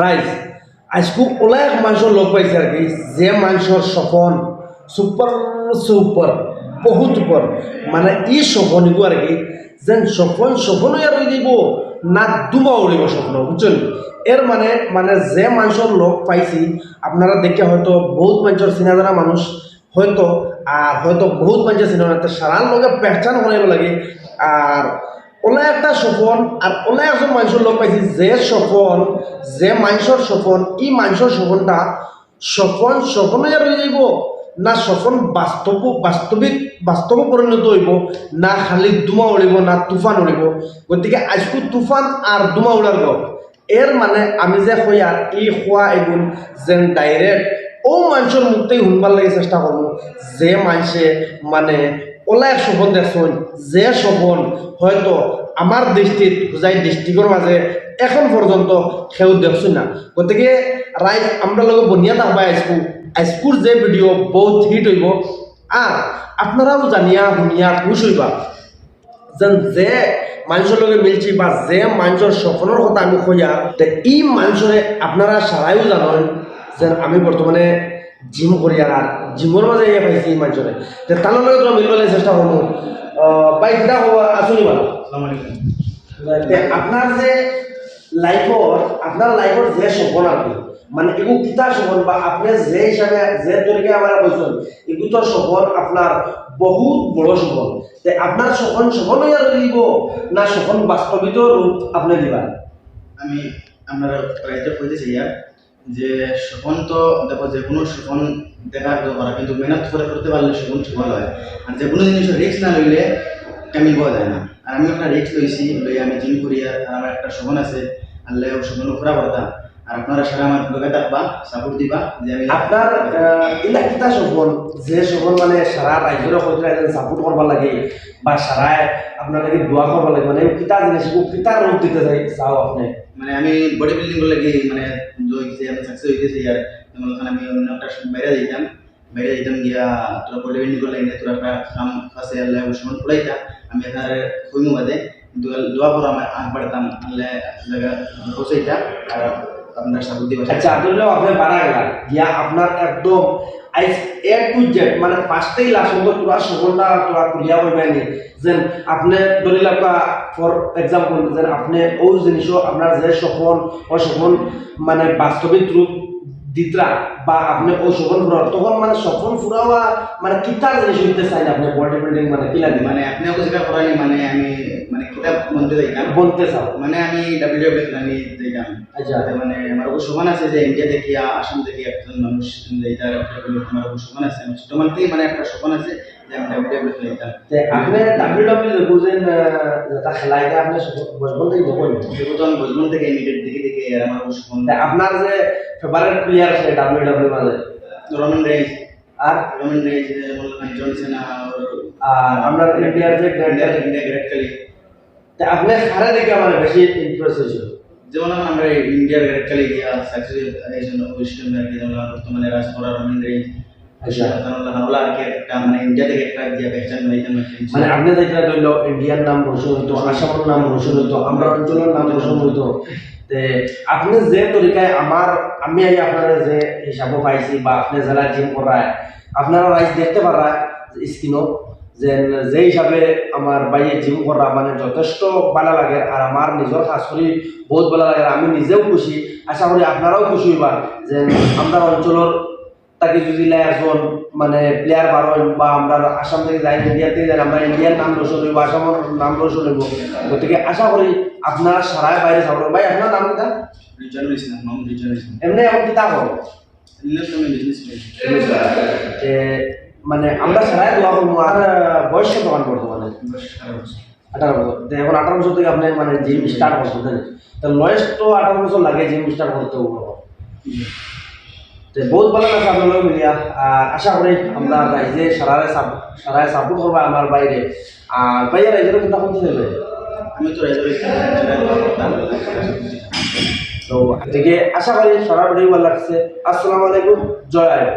Rise আজকে অনেক মানুষের লোক পাইছে আর কি যে মানুষের সপন সুপার সুপার বহুত উপর মানে ই সপনিব আর কি যেন সপন আর রয়ে দিব না দুমা উড়িব স্বপ্ন বুঝছেন এর মানে মানে যে মানুষের লোক পাইছি আপনারা দেখে হয়তো বহুত মানুষের চিনা জানা মানুষ হয়তো আর হয়তো বহুত মানুষের চিনা না সারার লগে পেহচান বানাইব লাগে আর অনেক একটা সপন আর অনেক একজন মানুষের লোক পাইছি যে সপন যে মানুষের সপন ই মানুষের সপনটা সপন আর রয়ে যাইব না সপন বাস্তব পরিণত হইব না খালি দুমা উড়িব না তুফান উড়িব গতিকে আজকে তুফান আর দুমা উড়ার গপ এর মানে আমি যে হই আর এই খোয়া এগুন যেন ডাইরেক্ট ও মানুষের মুখতেই শুনবার লাগে চেষ্টা করবো যে মানুষে মানে অনেক সপন দেখছেন যে সপন হয়তো আমার দৃষ্টিত হুজাই ডিস্ট্রিক্টর মাঝে এখন পর্যন্ত কেউ দেখছি না গতিকে রাইট আমরা লোক বনিয়া থাকবাই আজকুর যে ভিডিও বহুত হিট হইব আর আপনারাও জানিয়া শুনিয়া খুশ হইবা যেন যে মানুষের লগে মিলছি বা যে মানুষের স্বপ্নের কথা আমি কইয়া ই মানুষরে আপনারা সারাইও জানেন যে আমি বর্তমানে জিম করি আর জিমের মাঝে ইয়ে পাইছি এই মানুষরে তার লগে তোমরা মিলবার চেষ্টা করবো বাই কিতা হবো আসুনি ভালো আপনার যে লাইফর যে সপন আর কি মানে এগু কিতা সপন বা আপনি যে হিসাবে যে তরিকে আমার কইছেন এগু তো সপন আপনার বহুত বড় সপন আপনার সপন হইয়া রইব না সপন বাস্তবিত রূপ আপনি দিবা আমি আপনার রাইতে কইতে চাই যে সপন তো দেখো যে কোনো সপন দেখার করা কিন্তু মেহনত করে করতে পারলে সপন সফল হয় আর যে কোনো জিনিসের রিস্ক না লইলে কামিল হওয়া যায় না আর আমি একটা রিস্ক লইছি লই আমি জিম করি আর আমার একটা সপন আছে আল্লাহ সপন পুরা করতাম আর আপনারা সারা আমার লগে থাকবা সাপোর্ট দিবা যে আমি আপনার ইলা কিতা সপন যে সপন মানে সারা রাজ্যের হইতে সাপোর্ট করবা লাগে বা সারা আপনার লাগে দোয়া করবা লাগে মানে কিতা জিনিস কিতা রূপ দিতে চাও আপনি মানে আমি বডি বিল্ডিং করলে কি মানে হইছে আমি সাকসেস হইতেছি আর যেমন আমি অন্য একটা বাইরে যাইতাম গিয়া তোরা বডি বিল্ডিং করলে তোরা একটা কাম আছে আল্লাহ সমান পড়াইতা আমি আপনার কইমু বাদে কিন্তু দোয়া করো আমার আগ বাড়তাম আল্লাহ জায়গা পৌঁছাইতা আর আপনার সাপোর্ট দিবা আচ্ছা ধরলেও আপনি বাড়া গেলেন গিয়া আপনার একদম এ টু জেড মানে পাঁচটাই লাস্ট মতো তোরা সফলটা তোরা ক্লিয়ার করবেনি যেন আপনি ধরিলা ফর এক্সাম্পল যেন আপনি ওই জিনিসও আপনার যে সফল ও সফল মানে বাস্তবিক রূপ দিতরা বা আপনি ওই সফল ফুরাও তখন মানে সফল ফুরাওয়া মানে কিতার জিনিস হইতে চাই না আপনি বডি বিল্ডিং মানে কি লাগে মানে আপনি ওকে যেটা করানি মানে আমি মানে কিতাব বলতে চাও মানে আমি ডাব্লিউডাব্লিউ আমি যাইতাম আচ্ছা মানে আমার সমান আছে যে ইন্ডিয়া থেকে আসাম থেকে একজন মানুষ যাইতার আমার সমান আছে ছোটমান থেকে মানে একটা সমান আছে যে আমি ডাব্লিউডাব্লিউ যাইতাম আপনি ডাব্লিউডাব্লিউ বুঝেন যেটা খেলাইটা আপনি বজবন থেকে দেখুন দেখুন বজবন থেকে ইমিডিয়েট দেখে আর আমার সমান আপনার যে ফেভারিট প্লেয়ার আছে ডাব্লিউডাব্লিউ মানে রোমান রেইজ আর জনসন আর আমরা ইন্ডিয়ার যে গ্রেট কালি আপনি হারে দেখে আমার বেশি ইন্টারেস্ট হয়েছিল যেমন আমরা ইন্ডিয়ার গ্রেট কালি গিয়া সাকসেস একজন ওয়েস্টার্ন কি যেমন বর্তমানে রাজপুরা রোমান রেইজ আচ্ছা হাওলা আর কি একটা মানে ইন্ডিয়া থেকে একটা গিয়া পেছন নাইতাম মানে আপনি যেটা ধরলো ইন্ডিয়ার নাম রোশন হইতো আসামের নাম রোশন হইতো আমরা অঞ্চলের নাম রোশন হইতো তে আপনি যে তরিকায় আমি আপনারা যে হিসাবও পাইছি বা আপনি যারা জিম করায় আপনারা রাইজ দেখতে পারা স্ক্রিনও যে হিসাবে আমার বাইরে জিম করা মানে যথেষ্ট ভালো লাগে আর আমার নিজের কাজ করি বহুত ভালো লাগে আমি নিজেও খুশি আশা করি আপনারাও খুশি হইবার যে আমরা অঞ্চলের তাকে যদি একজন মানে প্লেয়ার বাড়েন বা আমরা আসাম থেকে যাই ইন্ডিয়া থেকে যাই আমরা ইন্ডিয়ার নাম রোশন হইব আসামের নাম রোশন হইব গতিকে আশা করি আপনারা সারাই বাইরে যাবেন ভাই আপনার নাম কিতা এমনি এখন কিতা হল মানে আমরা সারাই দোয়া করবো আর বয়স কত মান বর্তমানে 18 বছর এখন 18 বছর থেকে আপনি মানে জিম স্টার্ট করছেন তো লয়েস্ট তো 18 বছর লাগে জিম স্টার্ট করতে বহুত ভালো লাগছে আপনার মিলিয়া আর আশা করি আমরা রাইজে সারায় সাপোর্ট করবো আমার বাইরে আর বাইরে রাইজের কোনটা কোন দেবে আমি তো রাইজের তো থেকে আশা করি সারা ভিডিও ভালো লাগছে। আসসালামু আলাইকুম, জয় আয়।